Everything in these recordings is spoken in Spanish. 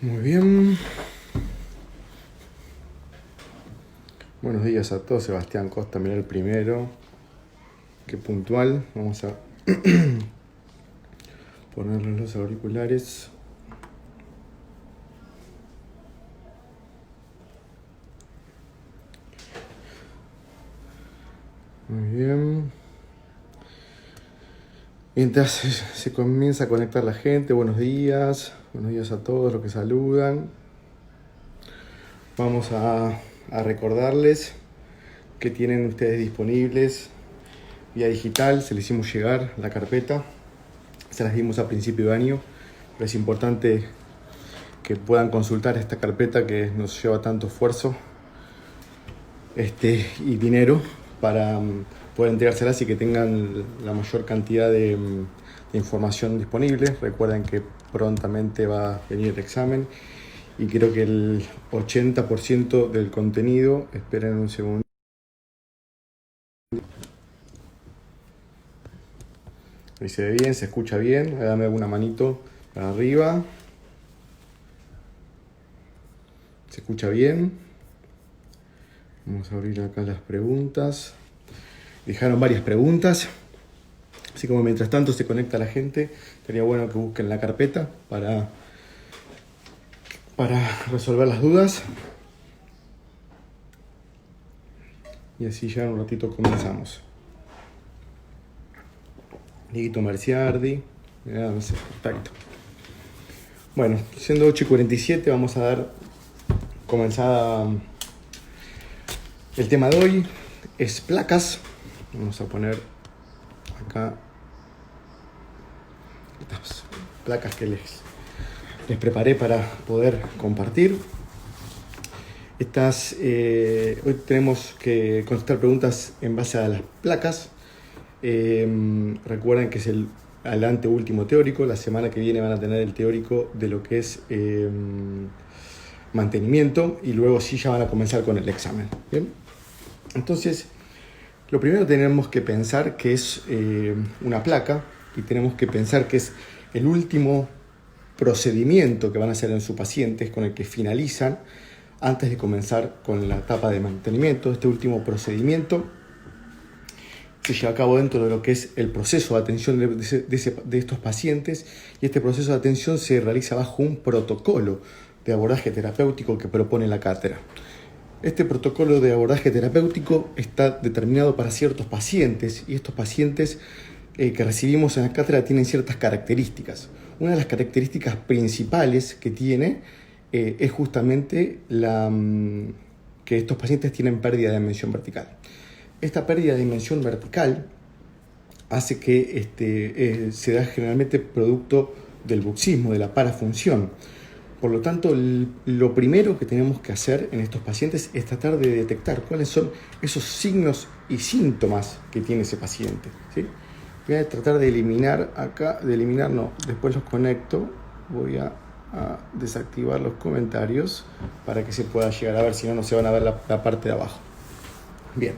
Muy bien. Buenos días a todos. Sebastián Costa, mirá el primero. Qué puntual. Vamos a ponerle los auriculares. Muy bien. Mientras se comienza a conectar la gente, buenos días a todos los que saludan. Vamos a recordarles que tienen ustedes disponibles vía digital. Se les hicimos llegar la carpeta, se las dimos a principio de año, pero es importante que puedan consultar esta carpeta que nos lleva tanto esfuerzo y dinero para poder entregárselas y que tengan la mayor cantidad de información disponible. Recuerden que prontamente va a venir el examen y creo que el 80% del contenido, esperen un segundo. Ahí se ve bien, se escucha bien. Dame una manito para arriba. ¿Se escucha bien? Vamos a abrir acá las preguntas. Dejaron varias preguntas. Así como mientras tanto se conecta la gente, sería bueno que busquen la carpeta para resolver las dudas. Y así ya en un ratito comenzamos. Dieguito Marciardi. Perfecto. Bueno, siendo 8:47 vamos a dar comenzada. El tema de hoy es placas. Vamos a poner acá estas placas que les preparé para poder compartir. Hoy tenemos que contestar preguntas en base a las placas. Recuerden que es el anteúltimo teórico. La semana que viene van a tener el teórico de lo que es mantenimiento y luego sí ya van a comenzar con el examen. ¿Bien? Entonces, lo primero tenemos que pensar que es una placa y tenemos que pensar que es el último procedimiento que van a hacer en sus pacientes con el que finalizan antes de comenzar con la etapa de mantenimiento. Este último procedimiento se lleva a cabo dentro de lo que es el proceso de atención de estos pacientes y este proceso de atención se realiza bajo un protocolo de abordaje terapéutico que propone la cátedra. Este protocolo de abordaje terapéutico está determinado para ciertos pacientes y estos pacientes que recibimos en la cátedra tienen ciertas características. Una de las características principales que tiene es justamente que estos pacientes tienen pérdida de dimensión vertical. Esta pérdida de dimensión vertical hace que se da generalmente producto del bruxismo, de la parafunción. Por lo tanto, lo primero que tenemos que hacer en estos pacientes es tratar de detectar cuáles son esos signos y síntomas que tiene ese paciente, ¿sí? Voy a tratar de eliminar acá, después los conecto. Voy a desactivar los comentarios para que se pueda llegar a ver, si no, no se van a ver la parte de abajo. Bien.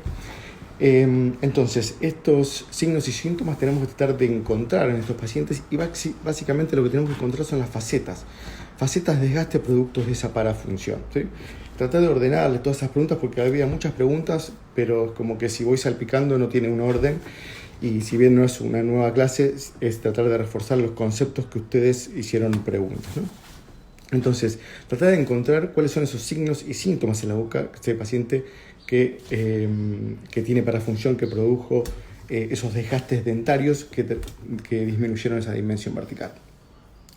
Entonces, estos signos y síntomas tenemos que tratar de encontrar en estos pacientes y básicamente lo que tenemos que encontrar son las facetas de desgaste productos de esa parafunción, ¿sí? Tratar de ordenarle todas esas preguntas porque había muchas preguntas, pero como que si voy salpicando no tiene un orden y si bien no es una nueva clase, es tratar de reforzar los conceptos que ustedes hicieron preguntas, ¿no? Entonces, tratar de encontrar cuáles son esos signos y síntomas en la boca de este paciente que tiene parafunción, que produjo esos desgastes dentarios que disminuyeron esa dimensión vertical.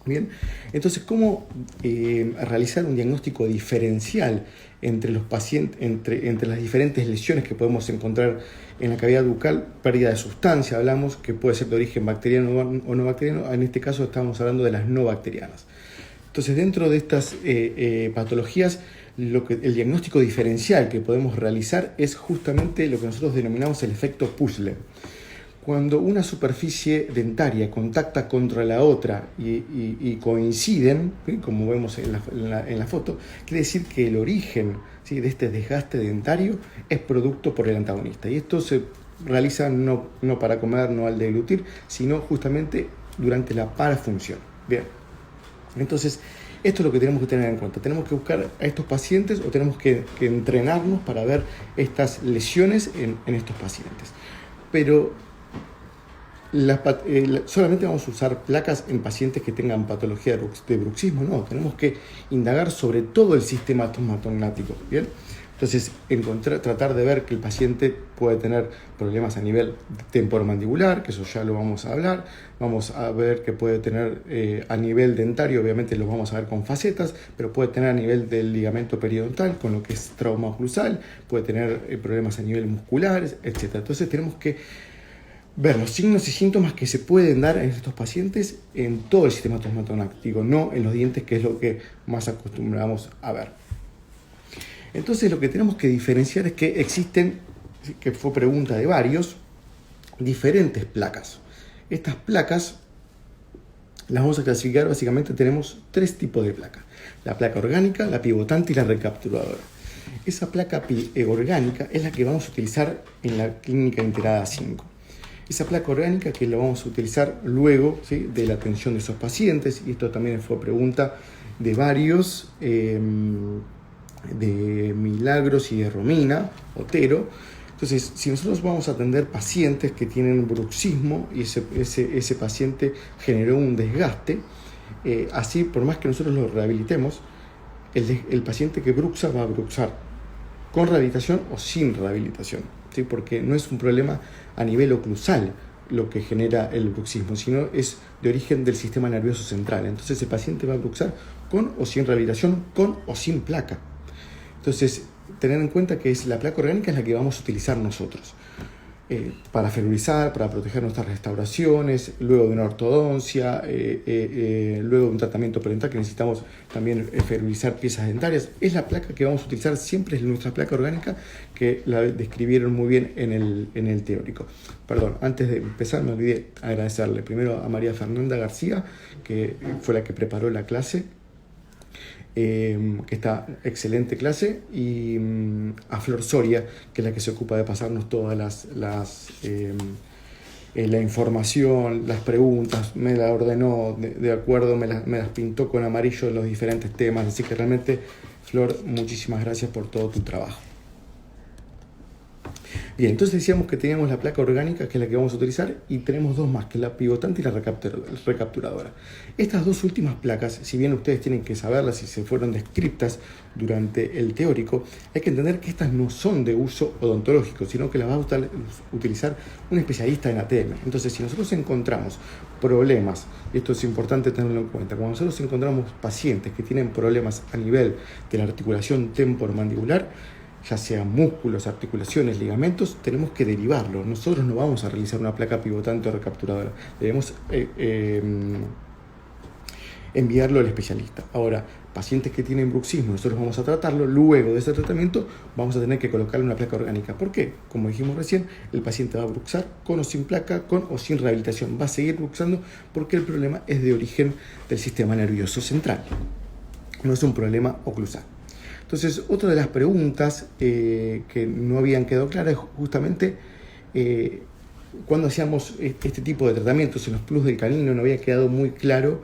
Bien, entonces, ¿cómo realizar un diagnóstico diferencial entre los pacientes, entre las diferentes lesiones que podemos encontrar en la cavidad bucal? Pérdida de sustancia, hablamos, que puede ser de origen bacteriano o no bacteriano. En este caso estamos hablando de las no bacterianas. Entonces, dentro de estas patologías, el diagnóstico diferencial que podemos realizar es justamente lo que nosotros denominamos el efecto puzzle. Cuando una superficie dentaria contacta contra la otra y coinciden, ¿sí?, como vemos en la foto, quiere decir que el origen, ¿sí?, de este desgaste dentario es producto por el antagonista. Y esto se realiza no para comer, no al deglutir, sino justamente durante la parafunción. Bien. Entonces, Esto es lo que tenemos que tener en cuenta. Tenemos que buscar a estos pacientes o tenemos que entrenarnos para ver estas lesiones en estos pacientes. Pero solamente vamos a usar placas en pacientes que tengan patología de bruxismo. No, tenemos que indagar sobre todo el sistema estomatognático, ¿bien? Entonces, tratar de ver que el paciente puede tener problemas a nivel temporomandibular, que eso ya lo vamos a hablar. Vamos a ver que puede tener a nivel dentario, obviamente lo vamos a ver con facetas, pero puede tener a nivel del ligamento periodontal, con lo que es trauma oclusal, puede tener problemas a nivel muscular, etc. Entonces, tenemos que ver los signos y síntomas que se pueden dar en estos pacientes en todo el sistema estomatognático, no en los dientes, que es lo que más acostumbramos a ver. Entonces lo que tenemos que diferenciar es que existen, que fue pregunta de varios, diferentes placas. Estas placas las vamos a clasificar, básicamente tenemos 3 tipos de placas: la placa orgánica, la pivotante y la recapturadora. Esa placa orgánica es la que vamos a utilizar en la clínica integrada 5. Esa placa orgánica que la vamos a utilizar luego, ¿sí?, de la atención de esos pacientes, y esto también fue pregunta de varios, de Milagros y de Romina Otero. Entonces, si nosotros vamos a atender pacientes que tienen bruxismo y ese paciente generó un desgaste, así por más que nosotros lo rehabilitemos, el paciente que bruxa va a bruxar con rehabilitación o sin rehabilitación, ¿sí? Porque no es un problema a nivel oclusal lo que genera el bruxismo, sino es de origen del sistema nervioso central. Entonces el paciente va a bruxar con o sin rehabilitación, con o sin placa. Entonces, tener en cuenta que la placa orgánica es la que vamos a utilizar nosotros para ferurizar, para proteger nuestras restauraciones, luego de una ortodoncia, luego de un tratamiento periodontal que necesitamos también ferurizar piezas dentarias. Es la placa que vamos a utilizar siempre, es nuestra placa orgánica, que la describieron muy bien en el teórico. Perdón, antes de empezar me olvidé agradecerle primero a María Fernanda García, que fue la que preparó la clase, que está excelente clase, y a Flor Soria, que es la que se ocupa de pasarnos todas la información, las preguntas, me la ordenó de acuerdo, me las pintó con amarillo en los diferentes temas. Así que realmente, Flor, muchísimas gracias por todo tu trabajo. Bien, entonces decíamos que teníamos la placa orgánica, que es la que vamos a utilizar, y tenemos 2 más, que es la pivotante y la recapturadora. Estas 2 últimas placas, si bien ustedes tienen que saberlas y se fueron descriptas durante el teórico, hay que entender que estas no son de uso odontológico, sino que las va a utilizar un especialista en ATM. Entonces, si nosotros encontramos problemas, y esto es importante tenerlo en cuenta, cuando nosotros encontramos pacientes que tienen problemas a nivel de la articulación temporomandibular, ya sea músculos, articulaciones, ligamentos, tenemos que derivarlo. Nosotros no vamos a realizar una placa pivotante o recapturadora. Debemos enviarlo al especialista. Ahora, pacientes que tienen bruxismo, nosotros vamos a tratarlo. Luego de ese tratamiento vamos a tener que colocarle una placa orgánica. ¿Por qué? Como dijimos recién, el paciente va a bruxar con o sin placa, con o sin rehabilitación. Va a seguir bruxando porque el problema es de origen del sistema nervioso central. No es un problema oclusal. Entonces, otra de las preguntas que no habían quedado claras es justamente cuando hacíamos este tipo de tratamientos en los plus del canino, no había quedado muy claro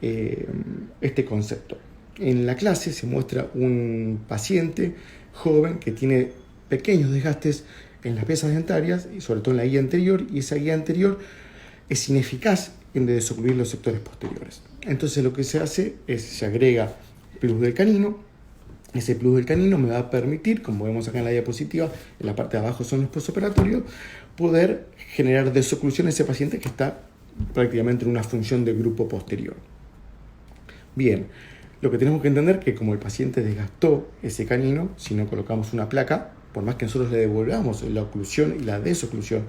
este concepto. En la clase se muestra un paciente joven que tiene pequeños desgastes en las piezas dentarias, y sobre todo en la guía anterior, y esa guía anterior es ineficaz en desocluir los sectores posteriores. Entonces lo que se hace es, se agrega plus del canino. Ese plus del canino me va a permitir, como vemos acá en la diapositiva, en la parte de abajo son los postoperatorios, poder generar desoclusión a ese paciente que está prácticamente en una función de grupo posterior. Bien, lo que tenemos que entender es que como el paciente desgastó ese canino, si no colocamos una placa, por más que nosotros le devolvamos la oclusión y la desoclusión,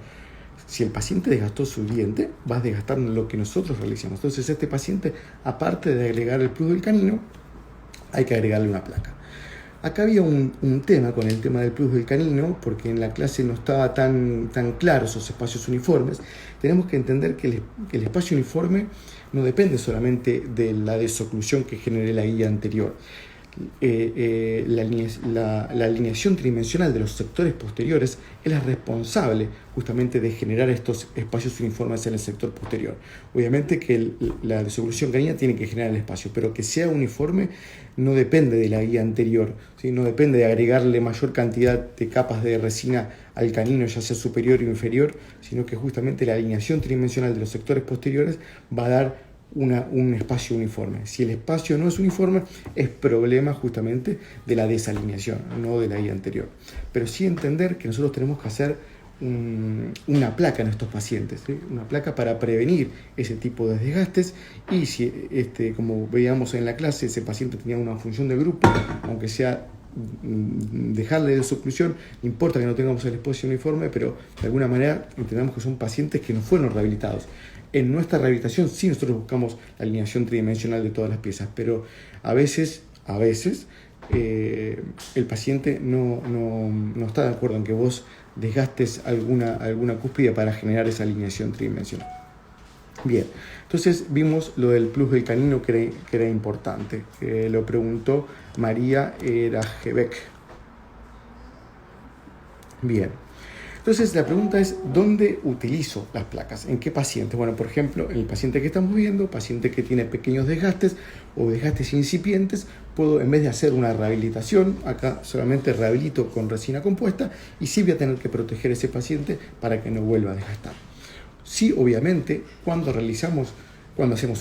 si el paciente desgastó su diente, va a desgastar lo que nosotros realizamos. Entonces este paciente, aparte de agregar el plus del canino, hay que agregarle una placa. Acá había un tema con el tema del plus del canino, porque en la clase no estaba tan claro esos espacios uniformes. Tenemos que entender que el espacio uniforme no depende solamente de la desoclusión que genere la guía anterior. la alineación tridimensional de los sectores posteriores es la responsable justamente de generar estos espacios uniformes en el sector posterior. Obviamente que la desoclusión canina tiene que generar el espacio, pero que sea uniforme no depende de la guía anterior, ¿sí? No depende de agregarle mayor cantidad de capas de resina al canino, ya sea superior o inferior, sino que justamente la alineación tridimensional de los sectores posteriores va a dar un espacio uniforme. Si el espacio no es uniforme, es problema justamente de la desalineación, no de la guía anterior. Pero sí entender que nosotros tenemos que hacer una placa en estos pacientes, ¿sí? Una placa para prevenir ese tipo de desgastes, y si, como veíamos en la clase, ese paciente tenía una función de grupo, aunque sea dejarle de subclusión, no importa que no tengamos el espacio uniforme, pero de alguna manera entendamos que son pacientes que no fueron rehabilitados. En nuestra rehabilitación sí nosotros buscamos la alineación tridimensional de todas las piezas, pero a veces el paciente no está de acuerdo en que vos desgastes alguna cúspide para generar esa alineación tridimensional. Bien, entonces vimos lo del plus del canino que era importante. Lo preguntó María Erajebeck. Bien. Entonces la pregunta es, ¿dónde utilizo las placas? ¿En qué paciente? Bueno, por ejemplo, en el paciente que estamos viendo, paciente que tiene pequeños desgastes o desgastes incipientes, puedo, en vez de hacer una rehabilitación, acá solamente rehabilito con resina compuesta, y sí voy a tener que proteger a ese paciente para que no vuelva a desgastar. Sí, obviamente, cuando hacemos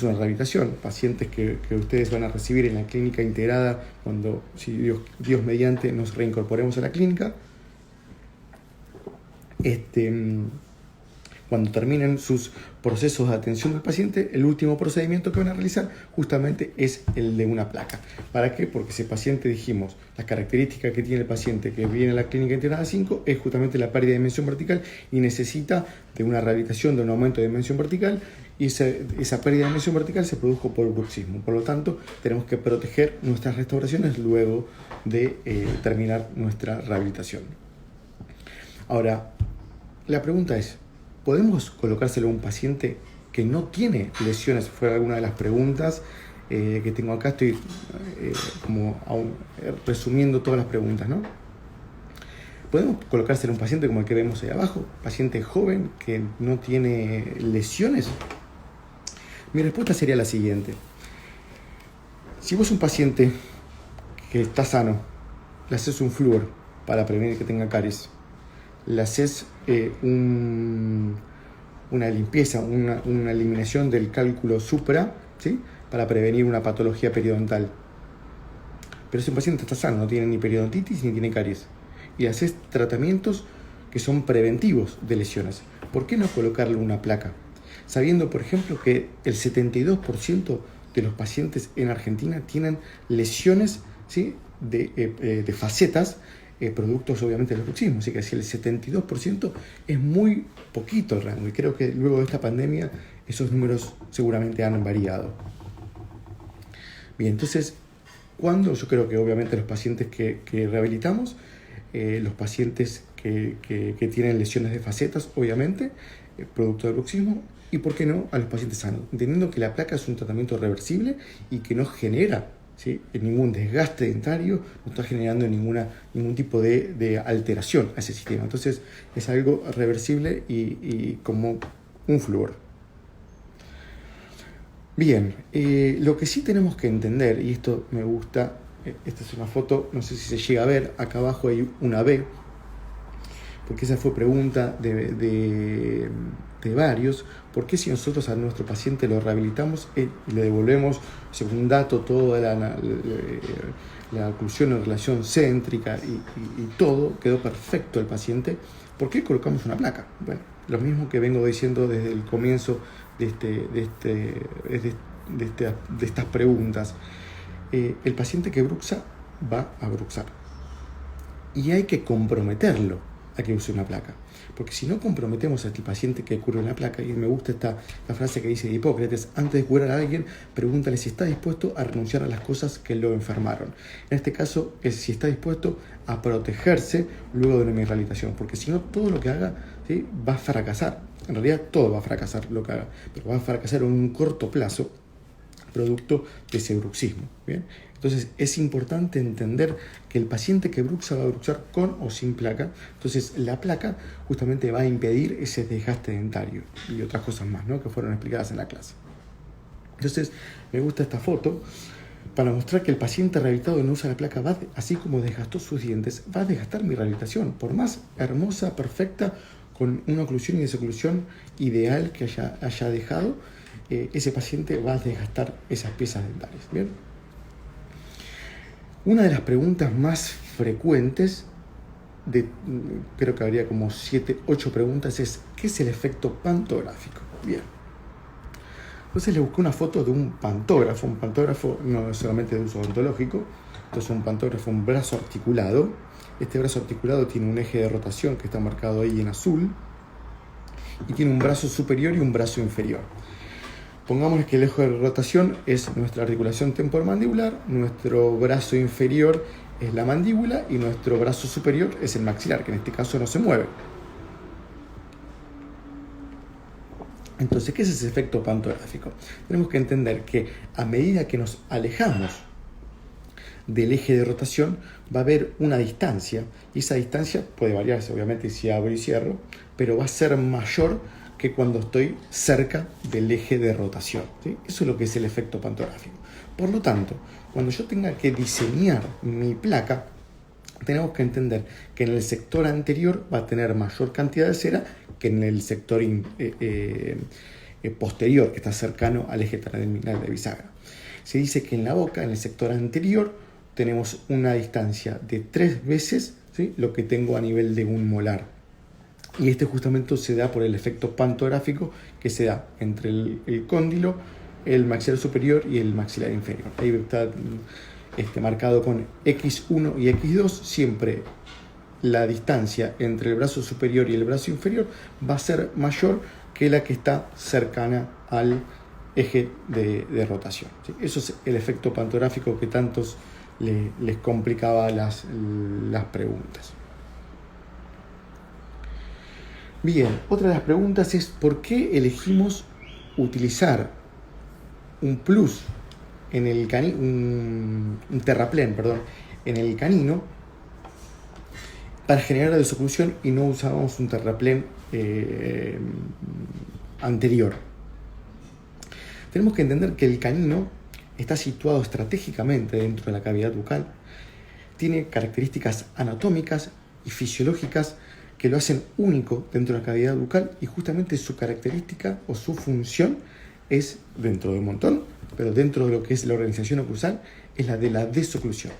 una rehabilitación, pacientes que ustedes van a recibir en la clínica integrada, cuando, si Dios mediante, nos reincorporemos a la clínica, cuando terminen sus procesos de atención del paciente, el último procedimiento que van a realizar justamente es el de una placa. ¿Para qué? Porque ese paciente, dijimos, las características que tiene el paciente que viene a la clínica integrada 5 es justamente la pérdida de dimensión vertical y necesita de una rehabilitación, de un aumento de dimensión vertical, y esa pérdida de dimensión vertical se produjo por bruxismo. Por lo tanto, tenemos que proteger nuestras restauraciones luego de terminar nuestra rehabilitación. Ahora, la pregunta es, ¿podemos colocárselo a un paciente que no tiene lesiones? Fue alguna de las preguntas que tengo acá. Estoy resumiendo todas las preguntas, ¿no? ¿Podemos colocárselo a un paciente como el que vemos ahí abajo? Paciente joven que no tiene lesiones. Mi respuesta sería la siguiente. Si vos un paciente que está sano, le haces un flúor para prevenir que tenga caries, le haces una limpieza, una eliminación del cálculo supra, ¿sí? Para prevenir una patología periodontal. Pero si un paciente está sano, no tiene ni periodontitis ni tiene caries, y haces tratamientos que son preventivos de lesiones, ¿por qué no colocarle una placa? Sabiendo, por ejemplo, que el 72% de los pacientes en Argentina tienen lesiones, ¿sí? de facetas, productos obviamente del bruxismo, así que si el 72% es muy poquito el rango, y creo que luego de esta pandemia esos números seguramente han variado. Bien, entonces, cuando yo creo que obviamente los pacientes que rehabilitamos, los pacientes que tienen lesiones de facetas, obviamente, producto del bruxismo, y por qué no a los pacientes sanos, entendiendo que la placa es un tratamiento reversible y que no genera, ¿sí? ningún desgaste dentario, no está generando ningún tipo de alteración a ese sistema. Entonces es algo reversible y como un flúor. Bien, lo que sí tenemos que entender, y esto me gusta, esta es una foto, no sé si se llega a ver, acá abajo hay una B, porque esa fue pregunta de varios. ¿Por qué si nosotros a nuestro paciente lo rehabilitamos y le devolvemos, según un dato, toda la oclusión en relación céntrica y todo, quedó perfecto el paciente? ¿Por qué colocamos una placa? Bueno, lo mismo que vengo diciendo desde el comienzo de estas preguntas. El paciente que bruxa va a bruxar y hay que comprometerlo a que use una placa, porque si no comprometemos al paciente que cure una placa, y me gusta la frase que dice de Hipócrates: antes de curar a alguien, pregúntale si está dispuesto a renunciar a las cosas que lo enfermaron. En este caso es si está dispuesto a protegerse luego de una rehabilitación, porque si no, todo lo que haga, ¿sí? va a fracasar. En realidad todo va a fracasar lo que haga, pero va a fracasar en un corto plazo, producto de ese bruxismo. ¿Bien? Entonces es importante entender que el paciente que bruxa va a bruxar con o sin placa. Entonces la placa justamente va a impedir ese desgaste dentario y otras cosas más, ¿no?, que fueron explicadas en la clase. Entonces me gusta esta foto para mostrar que el paciente rehabilitado que no usa la placa, así como desgastó sus dientes, va a desgastar mi rehabilitación. Por más hermosa, perfecta, con una oclusión y desoclusión ideal que haya dejado, ese paciente va a desgastar esas piezas dentales. ¿Bien? Una de las preguntas más frecuentes, creo que habría como 7, 8 preguntas, es ¿qué es el efecto pantográfico? Bien. Entonces le busqué una foto de un pantógrafo. Un pantógrafo no es solamente de uso odontológico, entonces un pantógrafo, un brazo articulado. Este brazo articulado tiene un eje de rotación que está marcado ahí en azul y tiene un brazo superior y un brazo inferior. Pongamos que el eje de rotación es nuestra articulación temporomandibular, nuestro brazo inferior es la mandíbula y nuestro brazo superior es el maxilar, que en este caso no se mueve. Entonces, ¿qué es ese efecto pantográfico? Tenemos que entender que a medida que nos alejamos del eje de rotación va a haber una distancia, y esa distancia puede variarse obviamente si abro y cierro, pero va a ser mayor que cuando estoy cerca del eje de rotación, ¿sí? Eso es lo que es el efecto pantográfico. Por lo tanto, cuando yo tenga que diseñar mi placa, tenemos que entender que en el sector anterior va a tener mayor cantidad de cera que en el sector posterior, que está cercano al eje terminal de bisagra. Se dice que en la boca, en el sector anterior, tenemos una distancia de 3 veces, ¿sí?, lo que tengo a nivel de un molar. Y este justamente se da por el efecto pantográfico que se da entre el cóndilo, el maxilar superior y el maxilar inferior. Ahí está marcado con X1 y X2. Siempre la distancia entre el brazo superior y el brazo inferior va a ser mayor que la que está cercana al eje de rotación, ¿sí? Eso es el efecto pantográfico que tantos les complicaba las preguntas. Bien, otra de las preguntas es ¿por qué elegimos utilizar un plus en el canino, un terraplén, en el canino para generar la desoclusión y no usábamos un terraplén anterior? Tenemos que entender que el canino está situado estratégicamente dentro de la cavidad bucal, tiene características anatómicas y fisiológicas que lo hacen único dentro de la cavidad bucal, y justamente su característica o su función es, dentro de un montón, pero dentro de lo que es la organización oclusal, es la de la desoclusión.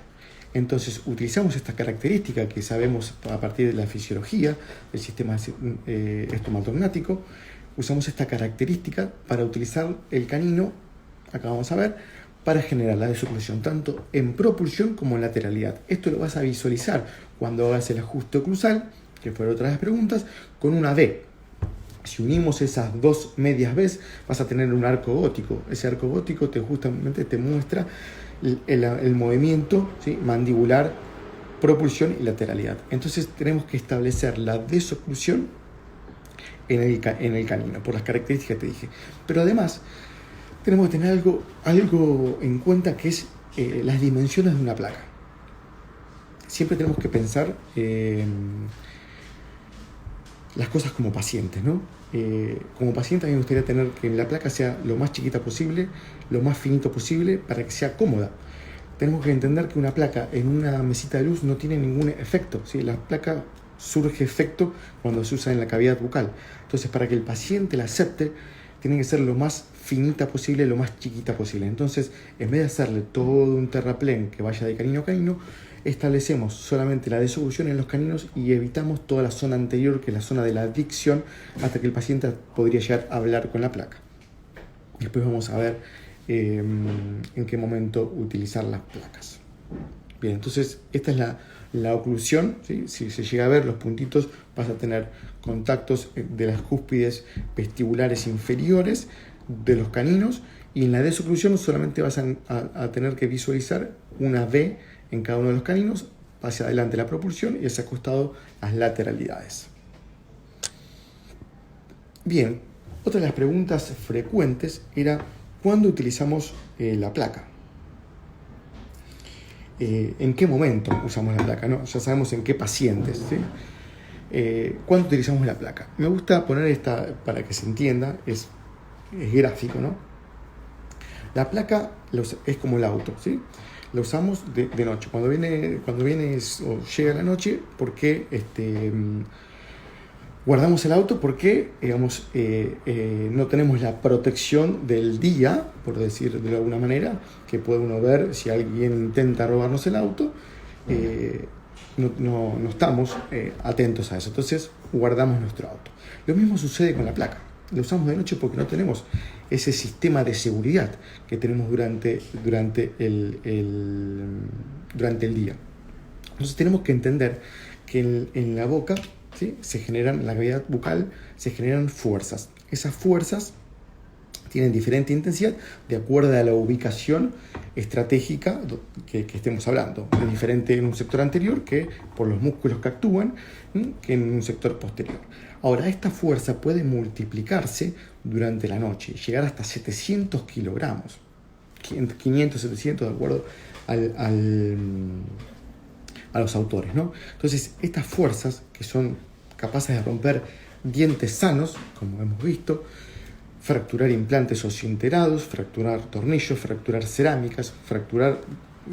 Entonces utilizamos esta característica que sabemos a partir de la fisiología del sistema estomatognático, usamos esta característica para utilizar el canino, acá vamos a ver, para generar la desoclusión tanto en propulsión como en lateralidad. Esto lo vas a visualizar cuando hagas el ajuste oclusal, que fue otra de las preguntas, con una V. Si unimos esas dos medias V's, vas a tener un arco gótico. Ese arco gótico justamente te muestra el movimiento, ¿sí?, mandibular, propulsión y lateralidad. Entonces tenemos que establecer la desoclusión en el canino, por las características que te dije. Pero además, tenemos que tener algo en cuenta, que es las dimensiones de una placa. Siempre tenemos que pensar las cosas como pacientes, ¿no? Como paciente a mí me gustaría tener que la placa sea lo más chiquita posible, lo más finito posible, para que sea cómoda. Tenemos que entender que una placa en una mesita de luz no tiene ningún efecto, ¿sí? La placa surge efecto cuando se usa en la cavidad bucal. Entonces, para que el paciente la acepte, tiene que ser lo más finita posible, lo más chiquita posible. Entonces, en vez de hacerle todo un terraplén que vaya de canino a canino, establecemos solamente la desoclusión en los caninos y evitamos toda la zona anterior, que es la zona de la dicción, hasta que el paciente podría llegar a hablar con la placa. Después vamos a ver en qué momento utilizar las placas. Bien, entonces esta es la oclusión, ¿sí? Si se llega a ver los puntitos, vas a tener contactos de las cúspides vestibulares inferiores de los caninos, y en la desoclusión solamente vas a tener que visualizar una V en cada uno de los caninos, hacia adelante la propulsión y hacia costado las lateralidades. Bien, otra de las preguntas frecuentes era ¿Cuándo utilizamos la placa? ¿En qué momento usamos la placa? ¿No? Ya sabemos en qué pacientes, ¿sí? ¿Cuándo utilizamos la placa? Me gusta poner esta para que se entienda, es gráfico, ¿no? La placa es como el auto, ¿sí? La usamos de noche. Cuando viene o llega la noche, ¿por qué guardamos el auto? Porque, digamos, no tenemos la protección del día, por decir de alguna manera, que puede uno ver si alguien intenta robarnos el auto. No estamos atentos a eso. Entonces, guardamos nuestro auto. Lo mismo sucede con la placa. La usamos de noche porque no tenemos ese sistema de seguridad que tenemos durante el día. Entonces tenemos que entender que en la boca, ¿sí?, en la cavidad bucal se generan fuerzas. Esas fuerzas tienen diferente intensidad de acuerdo a la ubicación estratégica que estemos hablando. Es diferente en un sector anterior que por los músculos que actúan, que en un sector posterior. Ahora, esta fuerza puede multiplicarse durante la noche, llegar hasta 700 kilogramos, 500, 700 de acuerdo a los autores, ¿no? Entonces, estas fuerzas que son capaces de romper dientes sanos, como hemos visto, fracturar implantes osseoenterados, fracturar tornillos, fracturar cerámicas, fracturar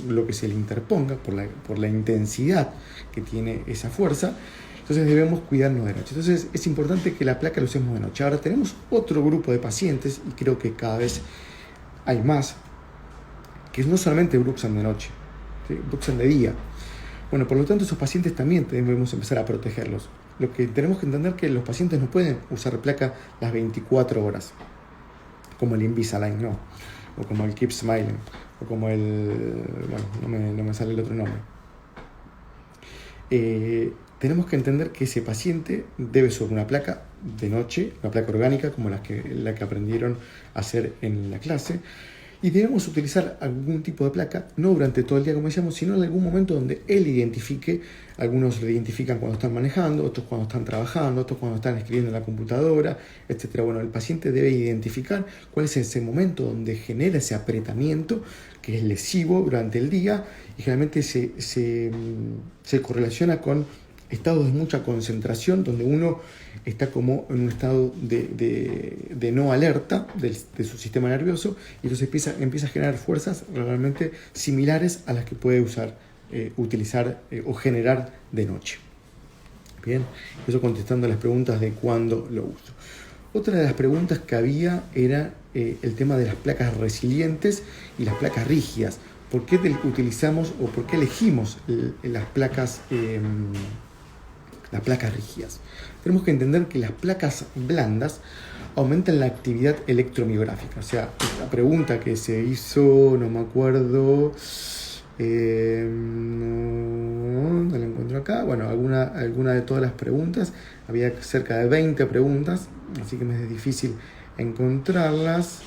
lo que se le interponga por la intensidad que tiene esa fuerza. Entonces debemos cuidarnos de noche. Entonces es importante que la placa la usemos de noche. Ahora tenemos otro grupo de pacientes, y creo que cada vez hay más, que no solamente bruxan de noche, ¿sí?, bruxan de día. Bueno, por lo tanto esos pacientes también debemos empezar a protegerlos. Lo que tenemos que entender es que los pacientes no pueden usar placa las 24 horas, como el Invisalign, no, o como el Keep Smiling, o como no me sale el otro nombre. Tenemos que entender que ese paciente debe usar una placa de noche, una placa orgánica como la que aprendieron a hacer en la clase, y debemos utilizar algún tipo de placa, no durante todo el día como decíamos, sino en algún momento donde él identifique. Algunos lo identifican cuando están manejando, otros cuando están trabajando, otros cuando están escribiendo en la computadora, etc. Bueno, el paciente debe identificar cuál es ese momento donde genera ese apretamiento que es lesivo durante el día, y generalmente se correlaciona con estados de mucha concentración, donde uno está como en un estado de no alerta de su sistema nervioso, y entonces empieza a generar fuerzas realmente similares a las que puede utilizar o generar de noche. Bien, eso contestando las preguntas de cuándo lo uso. Otra de las preguntas que había era el tema de las placas resilientes y las placas rígidas. ¿Por qué utilizamos o por qué elegimos las placas rígidas? Tenemos que entender que las placas blandas aumentan la actividad electromiográfica. O sea, la pregunta que se hizo, no me acuerdo, no la encuentro acá. Bueno, alguna de todas las preguntas, había cerca de 20 preguntas, así que me es difícil encontrarlas.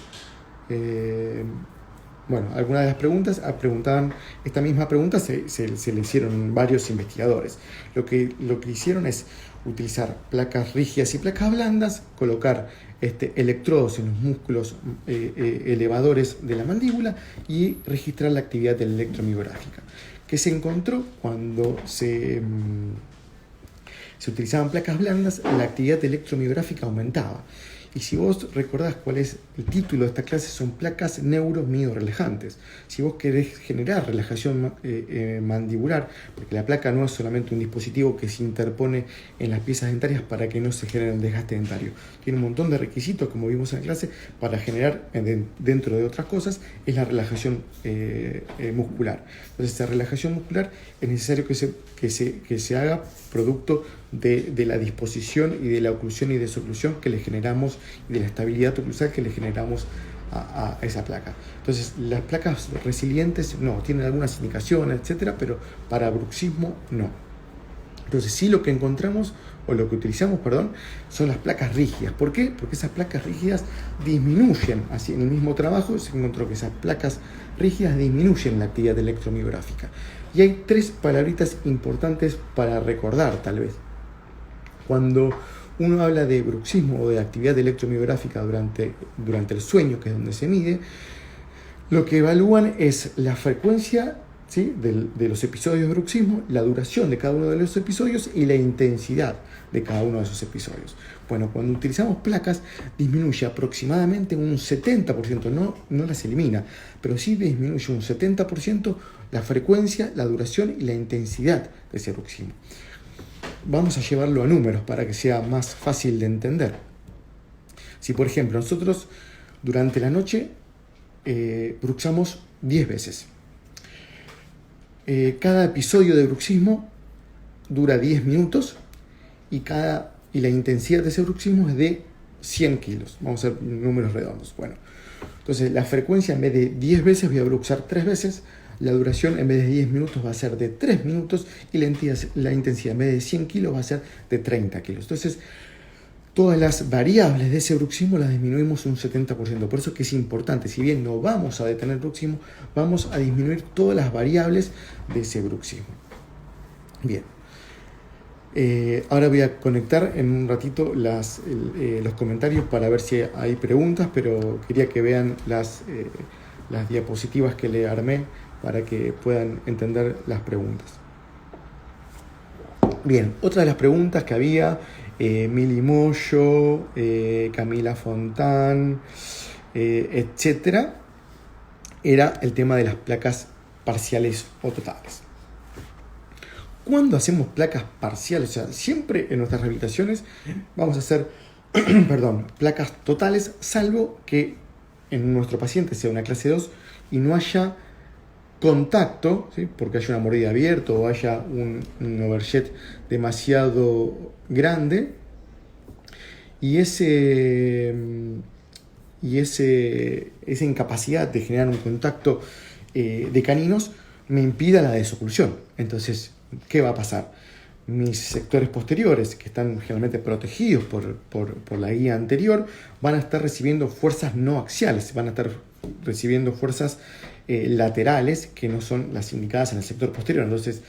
Bueno, algunas de las preguntas preguntaban, esta misma pregunta se le hicieron varios investigadores. Lo que hicieron es utilizar placas rígidas y placas blandas, colocar electrodos en los músculos elevadores de la mandíbula y registrar la actividad electromiográfica. ¿Qué se encontró cuando se utilizaban placas blandas? La actividad electromiográfica aumentaba. Y si vos recordás cuál es el título de esta clase, son placas neuromioorelajantes. Si vos querés generar relajación mandibular, porque la placa no es solamente un dispositivo que se interpone en las piezas dentarias para que no se genere el desgaste dentario. Tiene un montón de requisitos, como vimos en la clase, para generar, dentro de otras cosas, es la relajación muscular. Entonces, esa relajación muscular es necesario que se haga producto de la disposición y de la oclusión y desoclusión que le generamos, y de la estabilidad oclusal que le generamos a esa placa. Entonces, las placas resilientes no, tienen algunas indicaciones, etcétera, pero para bruxismo no. Entonces, sí, lo que encontramos, o lo que utilizamos, son las placas rígidas. ¿Por qué? Porque esas placas rígidas disminuyen, así en el mismo trabajo se encontró que esas placas rígidas disminuyen la actividad electromiográfica. Y hay 3 palabritas importantes para recordar, tal vez. Cuando Uno habla de bruxismo o de actividad electromiográfica durante el sueño, que es donde se mide. Lo que evalúan es la frecuencia, ¿sí?, de los episodios de bruxismo, la duración de cada uno de los episodios y la intensidad de cada uno de esos episodios. Bueno, cuando utilizamos placas disminuye aproximadamente un 70%, no las elimina, pero sí disminuye un 70% la frecuencia, la duración y la intensidad de ese bruxismo. Vamos a llevarlo a números para que sea más fácil de entender. Si, por ejemplo, nosotros durante la noche bruxamos 10 veces. Cada episodio de bruxismo dura 10 minutos y la intensidad de ese bruxismo es de 100 kilos. Vamos a hacer números redondos. Bueno, entonces la frecuencia, en vez de 10 veces voy a bruxar 3 veces. La duración, en vez de 10 minutos, va a ser de 3 minutos y la intensidad, en vez de 100 kilos, va a ser de 30 kilos. Entonces, todas las variables de ese bruxismo las disminuimos un 70%. Por eso es que es importante, si bien no vamos a detener el bruxismo, vamos a disminuir todas las variables de ese bruxismo. Bien. Ahora voy a conectar en un ratito los comentarios para ver si hay preguntas, pero quería que vean las diapositivas que le armé para que puedan entender las preguntas. Bien, otra de las preguntas que había, Mili Moyo, Camila Fontán, etcétera, era el tema de las placas parciales o totales. Cuando hacemos placas parciales, o sea, siempre en nuestras rehabilitaciones vamos a hacer placas totales, salvo que en nuestro paciente sea una clase 2 y no haya contacto, ¿sí?, porque haya una mordida abierta o haya un overjet demasiado grande y esa incapacidad de generar un contacto de caninos me impida la desoclusión. Entonces, ¿qué va a pasar? Mis sectores posteriores, que están generalmente protegidos por la guía anterior, van a estar recibiendo fuerzas no axiales, van a estar recibiendo fuerzas laterales que no son las indicadas en el sector posterior. Entonces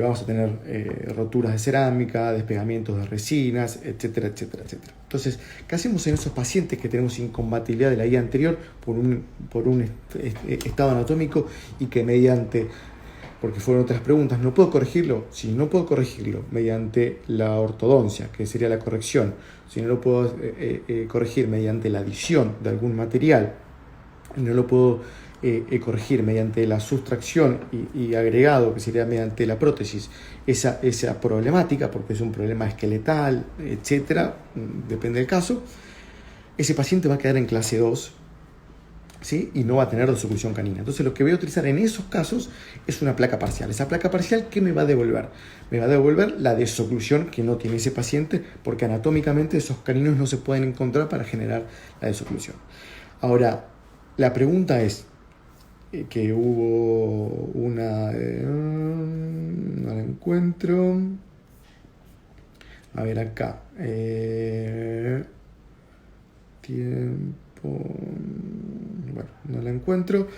vamos a tener roturas de cerámica, despegamientos de resinas, etcétera, etcétera, etcétera. Entonces, ¿qué hacemos en esos pacientes que tenemos incompatibilidad de la guía anterior por un estado anatómico y que porque fueron otras preguntas, no puedo corregirlo? Si no puedo corregirlo mediante la ortodoncia, que sería la corrección, si no lo puedo corregir mediante la adición de algún material, no lo puedo corregir mediante la sustracción y agregado, que sería mediante la prótesis, esa problemática, porque es un problema esqueletal, etcétera, depende del caso, ese paciente va a quedar en clase 2, ¿sí?, y no va a tener desoclusión canina. Entonces, lo que voy a utilizar en esos casos es una placa parcial. Esa placa parcial, ¿qué me va a devolver? Me va a devolver la desoclusión que no tiene ese paciente, porque anatómicamente esos caninos no se pueden encontrar para generar la desoclusión. Ahora, la pregunta es que hubo una... no la encuentro. A ver acá. Tiempo... Bueno, no la encuentro.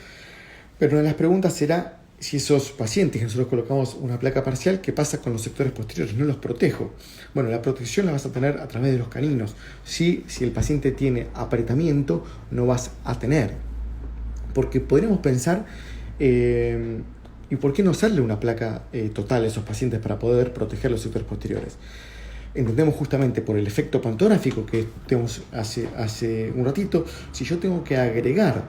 Pero una de las preguntas será si esos pacientes que nosotros colocamos una placa parcial, ¿qué pasa con los sectores posteriores? No los protejo. Bueno, la protección la vas a tener a través de los caninos. Si el paciente tiene apretamiento, no vas a tener. Porque podríamos pensar, ¿y por qué no hacerle una placa total a esos pacientes para poder proteger los sectores posteriores? Entendemos justamente por el efecto pantográfico que tenemos hace un ratito. Si yo tengo que agregar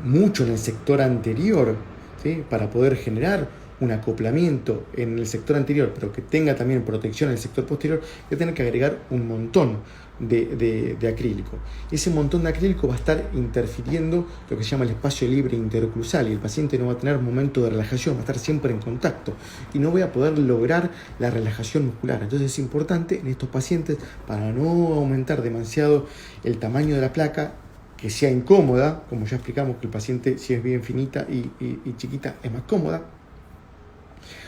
mucho en el sector anterior, ¿sí?, para poder generar un acoplamiento en el sector anterior, pero que tenga también protección en el sector posterior, voy a tener que agregar un montón de acrílico. Ese montón de acrílico va a estar interfiriendo lo que se llama el espacio libre interoclusal y el paciente no va a tener momento de relajación, va a estar siempre en contacto y no voy a poder lograr la relajación muscular. Entonces es importante en estos pacientes, para no aumentar demasiado el tamaño de la placa, que sea incómoda, como ya explicamos que el paciente, si es bien finita y chiquita, es más cómoda.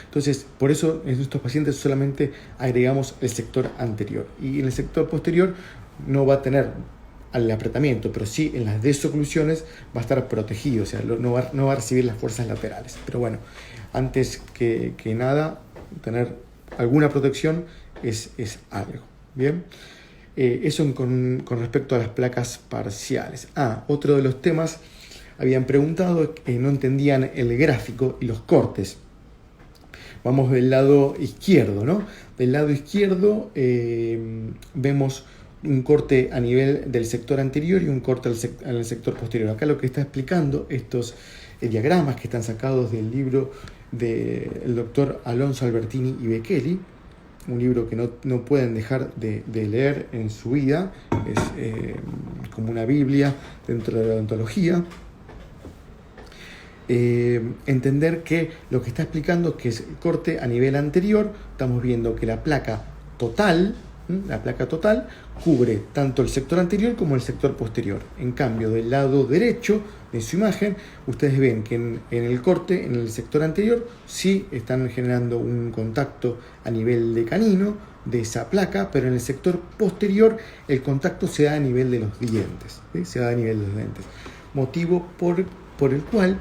Entonces, por eso en estos pacientes solamente agregamos el sector anterior. Y en el sector posterior no va a tener el apretamiento, pero sí en las desoclusiones va a estar protegido, o sea, no va a recibir las fuerzas laterales. Pero bueno, antes que nada, tener alguna protección es algo. Bien, eso con respecto a las placas parciales. Otro de los temas, habían preguntado que no entendían el gráfico y los cortes. Vamos del lado izquierdo, ¿no? Del lado izquierdo vemos un corte a nivel del sector anterior y un corte en el sector posterior. Acá lo que está explicando estos diagramas que están sacados del libro del doctor Alonso Albertini y Bekele, un libro que no pueden dejar de leer en su vida, es como una Biblia dentro de la odontología. Entender que lo que está explicando que es el corte a nivel anterior, estamos viendo que la placa total cubre tanto el sector anterior como el sector posterior. En cambio, del lado derecho de su imagen, ustedes ven que en el corte, en el sector anterior, sí están generando un contacto a nivel de canino de esa placa, pero en el sector posterior el contacto se da a nivel de los dientes, ¿sí? Se da a nivel de los dientes. Motivo por el cual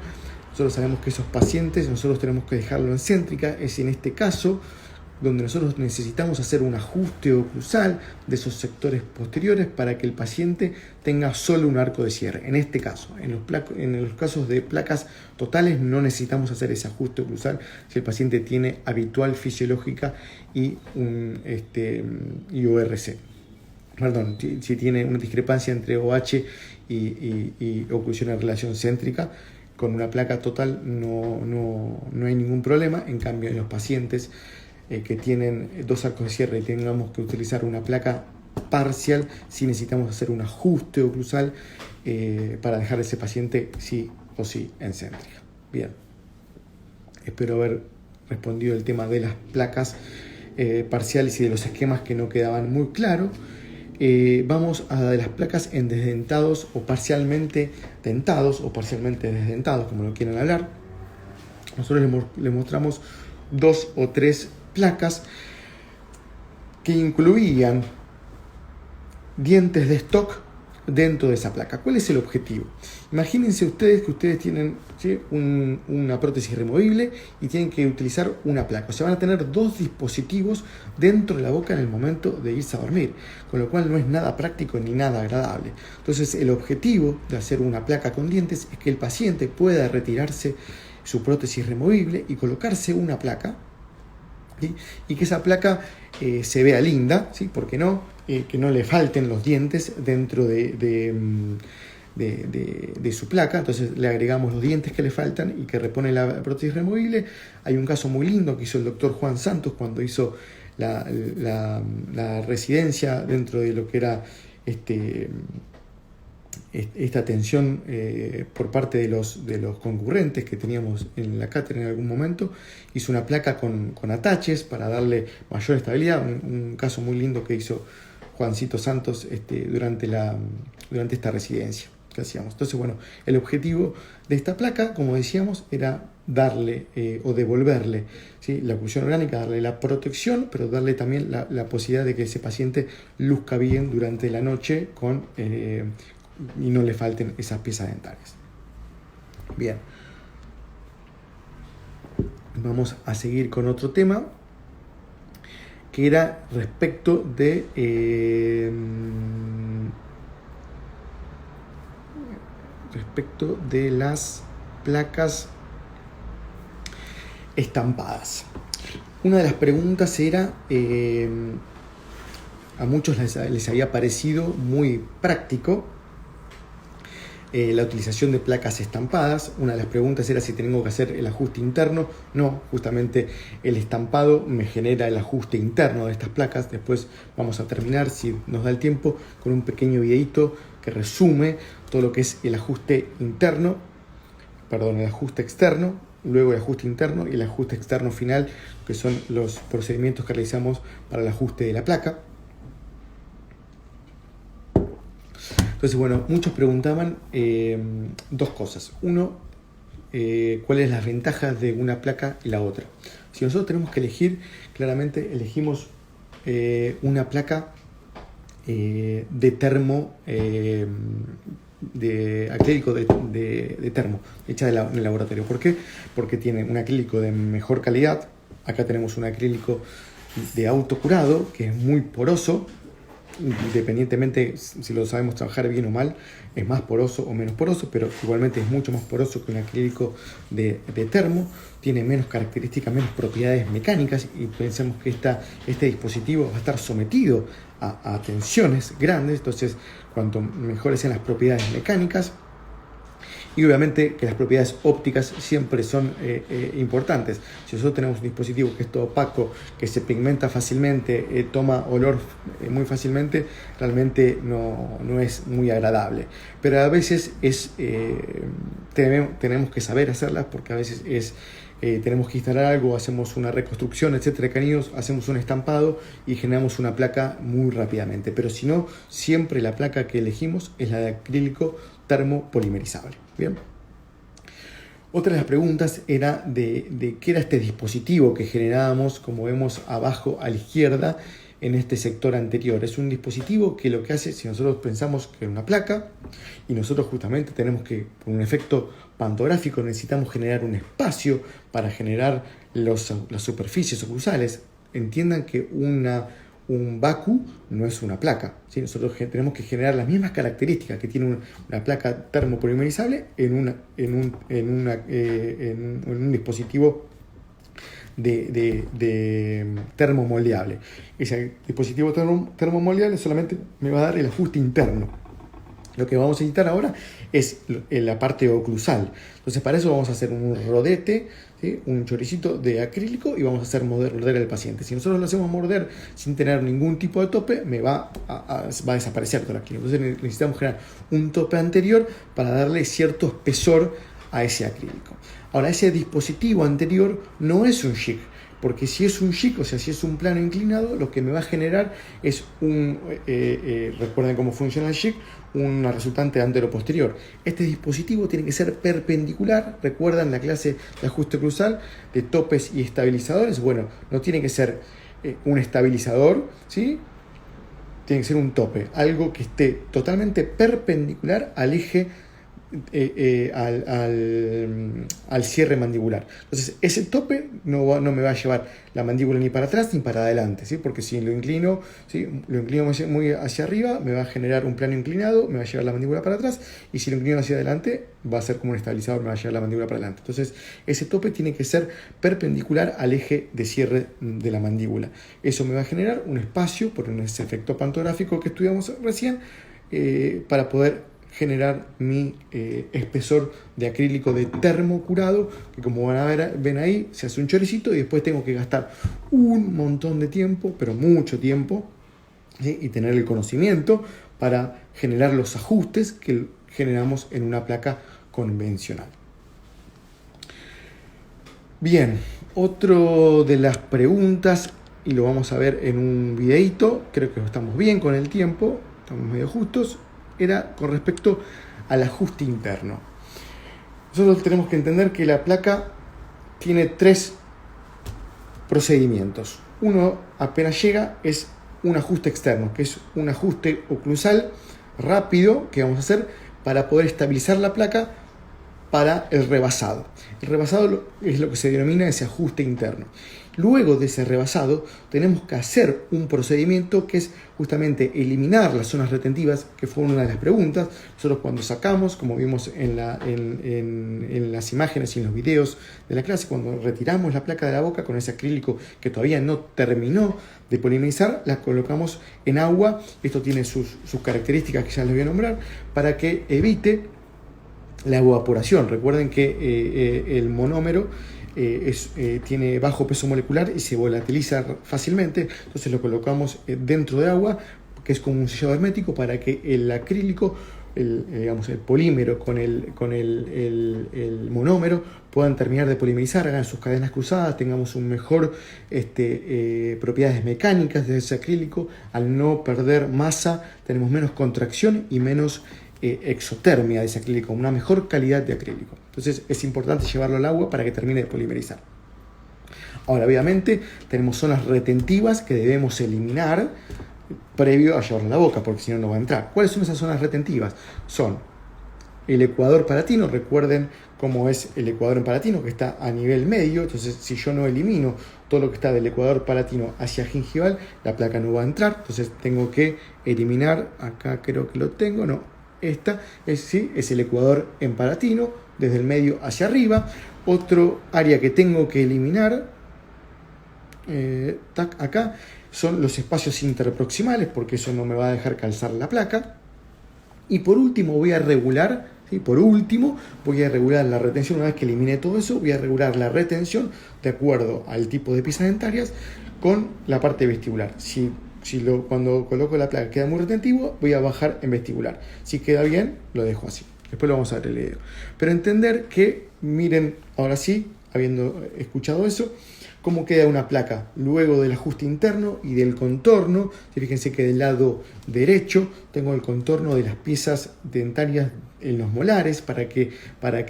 nosotros sabemos que esos pacientes nosotros tenemos que dejarlo en céntrica, es en este caso donde nosotros necesitamos hacer un ajuste oclusal de esos sectores posteriores para que el paciente tenga solo un arco de cierre. En este caso, en los casos de placas totales no necesitamos hacer ese ajuste oclusal si el paciente tiene habitual fisiológica y un ORC. Perdón, si tiene una discrepancia entre OH y oclusión en relación céntrica. Con una placa total no hay ningún problema. En cambio, en los pacientes que tienen dos arcos de cierre y tengamos que utilizar una placa parcial, sí necesitamos hacer un ajuste oclusal para dejar a ese paciente sí o sí en céntrica. Bien, espero haber respondido el tema de las placas parciales y de los esquemas que no quedaban muy claros. Vamos a de las placas en desdentados o parcialmente dentados o parcialmente desdentados, como lo quieran hablar. Nosotros les mostramos 2 o 3 placas que incluían dientes de stock dentro de esa placa. ¿Cuál es el objetivo? Imagínense ustedes que ustedes tienen, ¿sí?, una prótesis removible y tienen que utilizar una placa. O sea, van a tener 2 dispositivos dentro de la boca en el momento de irse a dormir, con lo cual no es nada práctico ni nada agradable. Entonces, el objetivo de hacer una placa con dientes es que el paciente pueda retirarse su prótesis removible y colocarse una placa, ¿sí?, y que esa placa se vea linda, ¿sí?, ¿por qué no? Que no le falten los dientes dentro de su placa. Entonces le agregamos los dientes que le faltan y que repone la prótesis removible. Hay un caso muy lindo que hizo el doctor Juan Santos cuando hizo la residencia dentro de lo que era esta atención por parte de los concurrentes que teníamos en la cátedra en algún momento. Hizo una placa con ataches para darle mayor estabilidad, un caso muy lindo que hizo Juancito Santos durante esta residencia que hacíamos. Entonces, bueno, el objetivo de esta placa, como decíamos, era darle o devolverle, ¿sí?, la oclusión orgánica, darle la protección, pero darle también la posibilidad de que ese paciente luzca bien durante la noche y no le falten esas piezas dentarias. Bien, vamos a seguir con otro tema que era respecto de las placas estampadas. Una de las preguntas era, a muchos les había parecido muy práctico la utilización de placas estampadas. Una de las preguntas era si tengo que hacer el ajuste interno. No, justamente el estampado me genera el ajuste interno de estas placas. Después vamos a terminar, si nos da el tiempo, con un pequeño videito que resume todo lo que es el ajuste externo, luego el ajuste interno y el ajuste externo final, que son los procedimientos que realizamos para el ajuste de la placa. Entonces, bueno, muchos preguntaban 2 cosas. Uno, ¿cuáles las ventajas de una placa y la otra? Si nosotros tenemos que elegir, claramente elegimos una placa de termo, de acrílico de termo, hecha en el laboratorio. ¿Por qué? Porque tiene un acrílico de mejor calidad. Acá tenemos un acrílico de autocurado que es muy poroso, independientemente si lo sabemos trabajar bien o mal, es más poroso o menos poroso, pero igualmente es mucho más poroso que un acrílico de termo, tiene menos características, menos propiedades mecánicas, y pensemos que este dispositivo va a estar sometido a tensiones grandes. Entonces, cuanto mejores sean las propiedades mecánicas, y obviamente que las propiedades ópticas siempre son importantes. Si nosotros tenemos un dispositivo que es todo opaco, que se pigmenta fácilmente, toma olor muy fácilmente, realmente no es muy agradable. Pero a veces tenemos que saber hacerlas, porque a veces tenemos que instalar algo, hacemos una reconstrucción, etcétera, de canillos, hacemos un estampado y generamos una placa muy rápidamente. Pero si no, siempre la placa que elegimos es la de acrílico termopolimerizable. Bien. Otra de las preguntas era de qué era este dispositivo que generábamos, como vemos abajo a la izquierda, en este sector anterior. Es un dispositivo que lo que hace, si nosotros pensamos que es una placa, y nosotros justamente tenemos que, por un efecto pantográfico, necesitamos generar un espacio para generar las superficies oclusales. Entiendan que un BACU no es una placa, ¿sí? Nosotros tenemos que generar las mismas características que tiene una placa termopolimerizable en un dispositivo de termomoldeable. Ese dispositivo termomoldeable solamente me va a dar el ajuste interno. Lo que vamos a necesitar ahora es la parte oclusal. Entonces, para eso vamos a hacer un rodete, ¿sí? Un choricito de acrílico, y vamos a hacer morder al paciente. Si nosotros lo hacemos morder sin tener ningún tipo de tope, va a desaparecer todo el acrílico. Entonces necesitamos generar un tope anterior para darle cierto espesor a ese acrílico. Ahora, ese dispositivo anterior no es un jig, porque si es un jig, o sea, si es un plano inclinado, lo que me va a generar es recuerden cómo funciona el jig, una resultante antero-posterior. Este dispositivo tiene que ser perpendicular. ¿Recuerdan la clase de ajuste cruzal de topes y estabilizadores? Bueno, no tiene que ser un estabilizador, ¿sí? Tiene que ser un tope, algo que esté totalmente perpendicular al eje, al cierre mandibular. Entonces, ese tope no me va a llevar la mandíbula ni para atrás ni para adelante, ¿sí? Porque si lo inclino muy hacia arriba, me va a generar un plano inclinado, me va a llevar la mandíbula para atrás, y si lo inclino hacia adelante, va a ser como un estabilizador, me va a llevar la mandíbula para adelante. Entonces, ese tope tiene que ser perpendicular al eje de cierre de la mandíbula. Eso me va a generar un espacio, por ese efecto pantográfico que estudiamos recién, para poder generar mi espesor de acrílico de termocurado, que como ven ahí, se hace un choricito, y después tengo que gastar un montón de tiempo, pero mucho tiempo, ¿sí? Y tener el conocimiento para generar los ajustes que generamos en una placa convencional. Bien, otro de las preguntas, y lo vamos a ver en un videito, creo que estamos bien con el tiempo, estamos medio justos, era con respecto al ajuste interno. Nosotros tenemos que entender que la placa tiene 3 procedimientos. Uno, apenas llega, es un ajuste externo, que es un ajuste oclusal rápido que vamos a hacer para poder estabilizar la placa para el rebasado. El rebasado es lo que se denomina ese ajuste interno. Luego de ese rebasado, tenemos que hacer un procedimiento que es justamente eliminar las zonas retentivas, que fue una de las preguntas. Nosotros, cuando sacamos, como vimos en las imágenes y en los videos de la clase, cuando retiramos la placa de la boca con ese acrílico que todavía no terminó de polimerizar, la colocamos en agua. Esto tiene sus características que ya les voy a nombrar, para que evite la evaporación. Recuerden que el monómero tiene bajo peso molecular y se volatiliza fácilmente. Entonces lo colocamos dentro de agua, que es como un sellado hermético, para que el acrílico, el polímero con el monómero puedan terminar de polimerizar, hagan sus cadenas cruzadas, tengamos un mejor propiedades mecánicas de ese acrílico. Al no perder masa, tenemos menos contracción y menos exotermia de ese acrílico, una mejor calidad de acrílico. Entonces es importante llevarlo al agua para que termine de polimerizar. Ahora, obviamente, tenemos zonas retentivas que debemos eliminar previo a llevarlo a la boca, porque si no, no va a entrar. ¿Cuáles son esas zonas retentivas? Son el ecuador palatino. Recuerden cómo es el ecuador en palatino, que está a nivel medio. Entonces, si yo no elimino todo lo que está del ecuador palatino hacia gingival, la placa no va a entrar, entonces tengo que eliminar, acá creo que lo tengo, no, esta es el ecuador en palatino, desde el medio hacia arriba. Otro área que tengo que eliminar, acá, son los espacios interproximales, porque eso no me va a dejar calzar la placa. Y por último voy a regular, la retención. Una vez que elimine todo eso, voy a regular la retención de acuerdo al tipo de piezas dentarias con la parte vestibular. Cuando coloco la placa queda muy retentivo, voy a bajar en vestibular. Si queda bien, lo dejo así. Después lo vamos a ver el video. Pero entender que, miren, ahora sí, habiendo escuchado eso, cómo queda una placa luego del ajuste interno y del contorno. Fíjense que del lado derecho tengo el contorno de las piezas dentarias en los molares para que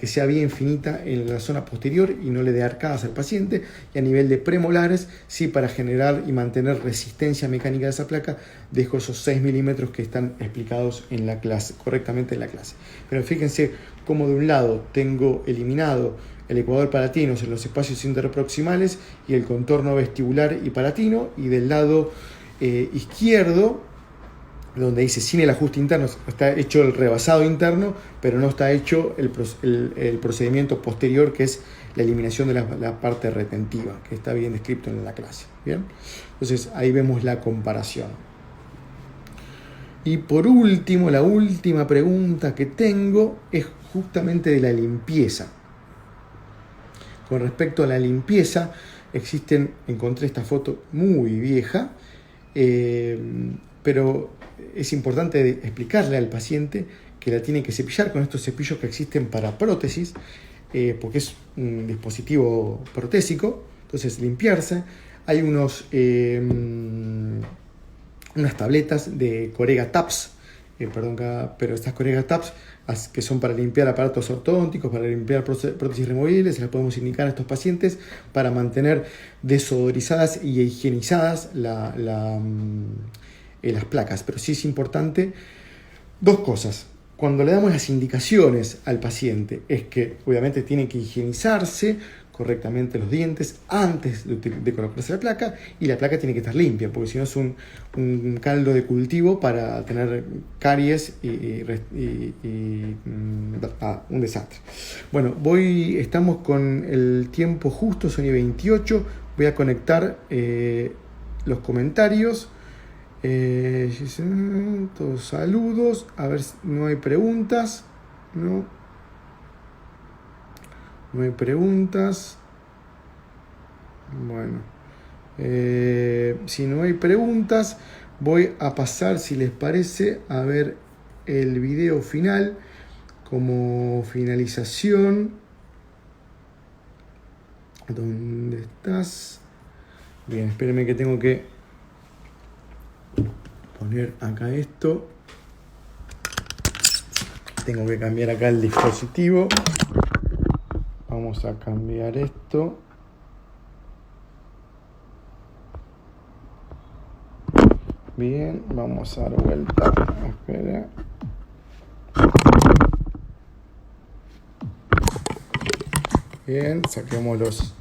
sea bien finita en la zona posterior y no le dé arcadas al paciente. Y a nivel de premolares, sí, para generar y mantener resistencia mecánica de esa placa, dejo esos 6 milímetros que están explicados en la clase, correctamente en la clase. Pero fíjense cómo de un lado tengo eliminado el ecuador palatino en los espacios interproximales y el contorno vestibular y palatino, y del lado izquierdo, donde dice sin el ajuste interno, está hecho el rebasado interno, pero no está hecho el procedimiento posterior, que es la eliminación de la parte retentiva, que está bien descrito en la clase. ¿Bien? Entonces ahí vemos la comparación. Y por último, la última pregunta que tengo es justamente de la limpieza. Con respecto a la limpieza, encontré esta foto muy vieja, pero es importante explicarle al paciente que la tiene que cepillar con estos cepillos que existen para prótesis, porque es un dispositivo protésico. Entonces, limpiarse. Hay unas tabletas de Corega Tabs, pero estas Corega Tabs, que son para limpiar aparatos ortodónticos, para limpiar prótesis removibles, se las podemos indicar a estos pacientes para mantener desodorizadas y higienizadas las placas. Pero sí es importante dos cosas. Cuando le damos las indicaciones al paciente, es que obviamente tiene que higienizarse correctamente los dientes antes de colocarse la placa, y la placa tiene que estar limpia, porque si no es un caldo de cultivo para tener caries y un desastre. Bueno, estamos con el tiempo justo, son y 28. Voy a conectar los comentarios. Todos saludos. A ver si no hay preguntas. No hay preguntas. Bueno, si no hay preguntas, voy a pasar, si les parece, a ver el video final como finalización. ¿Dónde estás? Bien, espérenme que tengo que poner acá esto. Tengo que cambiar acá el dispositivo. Vamos a cambiar esto. Bien, vamos a dar vuelta. Espera. Bien, saquémoslos.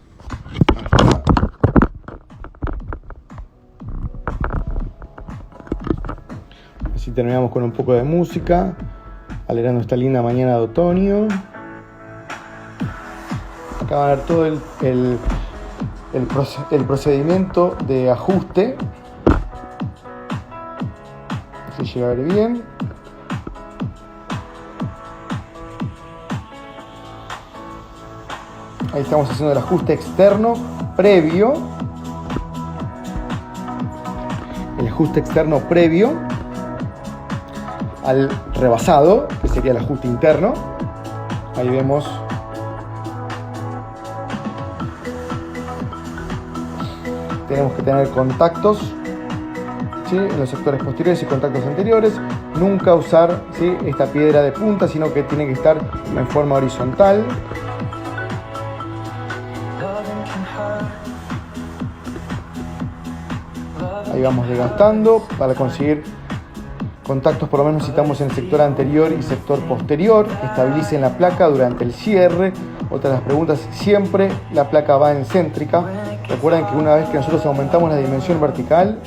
Así terminamos con un poco de música, alegrando esta linda mañana de otoño. Acá van a ver todo el procedimiento de ajuste. Si llega a ver bien. Ahí estamos haciendo el ajuste externo previo. El ajuste externo previo al rebasado, que sería el ajuste interno. Ahí vemos tenemos que tener contactos, ¿sí?, en los sectores posteriores y contactos anteriores. Nunca usar, ¿sí?, esta piedra de punta, sino que tiene que estar en forma horizontal. Ahí vamos desgastando para conseguir contactos, por lo menos necesitamos en el sector anterior y sector posterior, que estabilicen la placa durante el cierre. Otra de las preguntas, siempre la placa va en céntrica, Recuerden que una vez que nosotros aumentamos la dimensión vertical,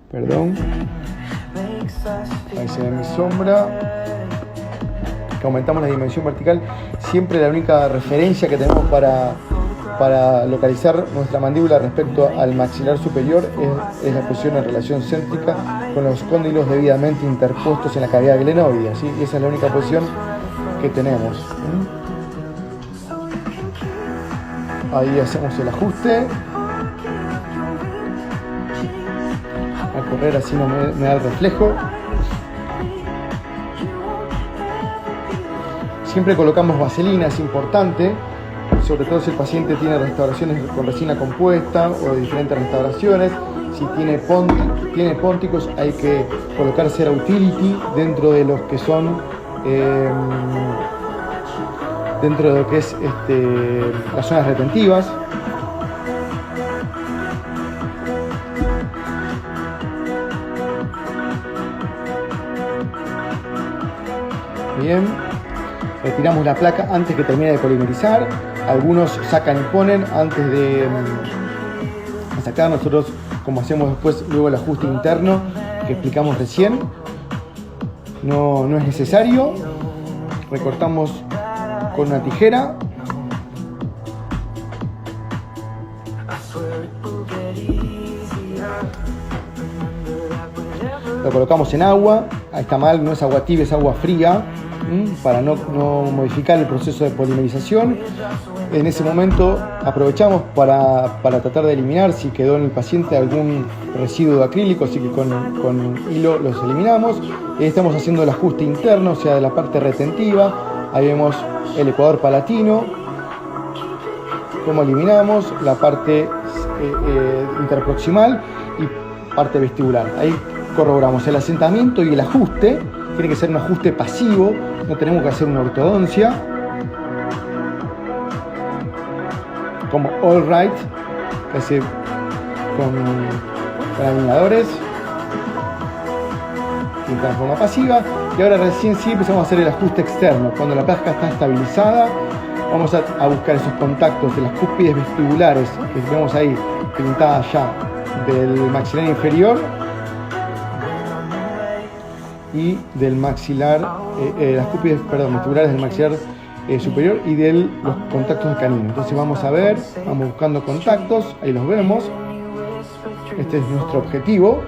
perdón, ahí se ve mi sombra, que aumentamos la dimensión vertical, siempre la única referencia que tenemos para localizar nuestra mandíbula respecto al maxilar superior es la posición en relación céntrica con los cóndilos debidamente interpuestos en la cavidad glenoidea, ¿sí? Y esa es la única posición que tenemos. Ahí hacemos el ajuste. A correr así no me da el reflejo. Siempre colocamos vaselina, es importante, sobre todo si el paciente tiene restauraciones con resina compuesta o de diferentes restauraciones. Si tiene pónticos, hay que colocar cera utility dentro de los que son dentro de lo que es las zonas retentivas. Bien, retiramos la placa antes que termine de polimerizar. Algunos sacan y ponen antes de sacar. Nosotros, como hacemos después, luego el ajuste interno que explicamos recién, no es necesario. Recortamos con una tijera. Lo colocamos en agua. Ahí está mal, no es agua tibia, es agua fría, para no modificar el proceso de polimerización. En ese momento aprovechamos para tratar de eliminar si quedó en el paciente algún residuo de acrílico, así que con hilo los eliminamos. Estamos haciendo el ajuste interno, o sea, de la parte retentiva. Ahí vemos el ecuador palatino, cómo eliminamos la parte interproximal y parte vestibular. Ahí corroboramos el asentamiento y el ajuste. Tiene que ser un ajuste pasivo, no tenemos que hacer una ortodoncia. Como All Right, que hace con alineadores y de forma pasiva. Y ahora recién sí empezamos a hacer el ajuste externo. Cuando la placa está estabilizada, vamos a buscar esos contactos de las cúspides vestibulares que tenemos ahí pintadas ya del maxilar inferior y del maxilar, las cúspides vestibulares del maxilar superior y de los contactos del canino. Entonces vamos a ver, vamos buscando contactos, ahí los vemos. Este es nuestro objetivo,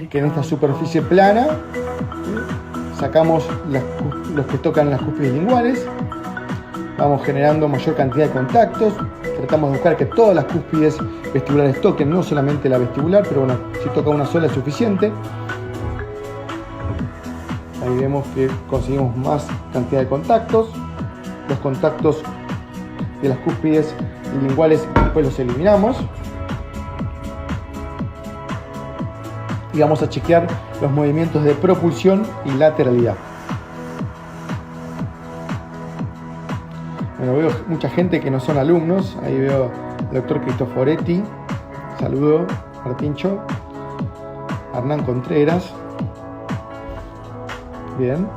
que en esta superficie plana sacamos los que tocan las cúspides linguales. Vamos generando mayor cantidad de contactos. Tratamos de buscar que todas las cúspides vestibulares toquen, no solamente la vestibular, pero bueno, si toca una sola es suficiente. Ahí vemos que conseguimos más cantidad de contactos. Los contactos de las cúspides linguales después los eliminamos. Y vamos a chequear los movimientos de propulsión y lateralidad. Bueno, veo mucha gente que no son alumnos. Ahí veo al doctor Cristoforetti. Saludo, Martincho. Hernán Contreras. Bien.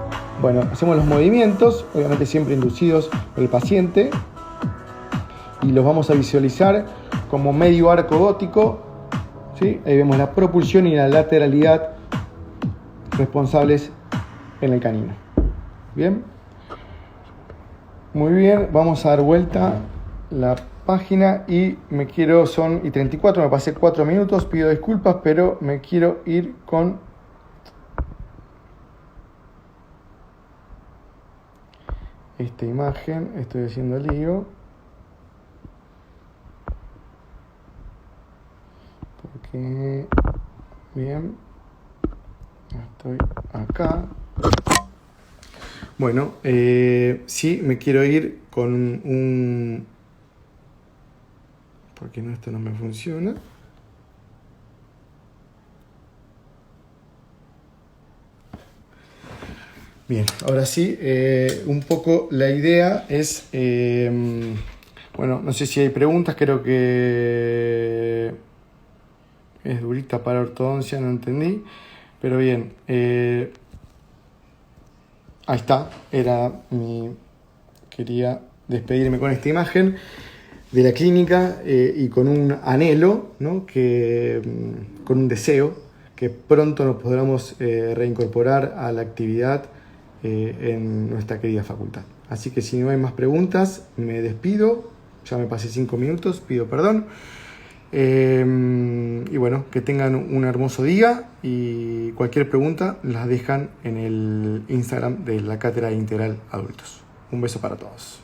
Bueno, hacemos los movimientos, obviamente siempre inducidos por el paciente. Y los vamos a visualizar como medio arco gótico. ¿Sí? Ahí vemos la propulsión y la lateralidad responsables en el canino. Bien. Muy bien, vamos a dar vuelta la página y son 34, me pasé 4 minutos, pido disculpas, pero me quiero ir con esta imagen. Estoy haciendo el lío. Porque, bien, estoy acá. Bueno, sí, me quiero ir con un... Porque no, esto no me funciona. Bien, ahora sí, un poco la idea es... bueno, no sé si hay preguntas, creo que es durita para ortodoncia, no entendí. Pero bien, Ahí está, quería despedirme con esta imagen de la clínica y con un anhelo, ¿no? Con un deseo que pronto nos podamos reincorporar a la actividad en nuestra querida facultad. Así que si no hay más preguntas, me despido. Ya me pasé 5 minutos, pido perdón. Y bueno, que tengan un hermoso día y cualquier pregunta las dejan en el Instagram de la Cátedra Integral Adultos. Un beso para todos.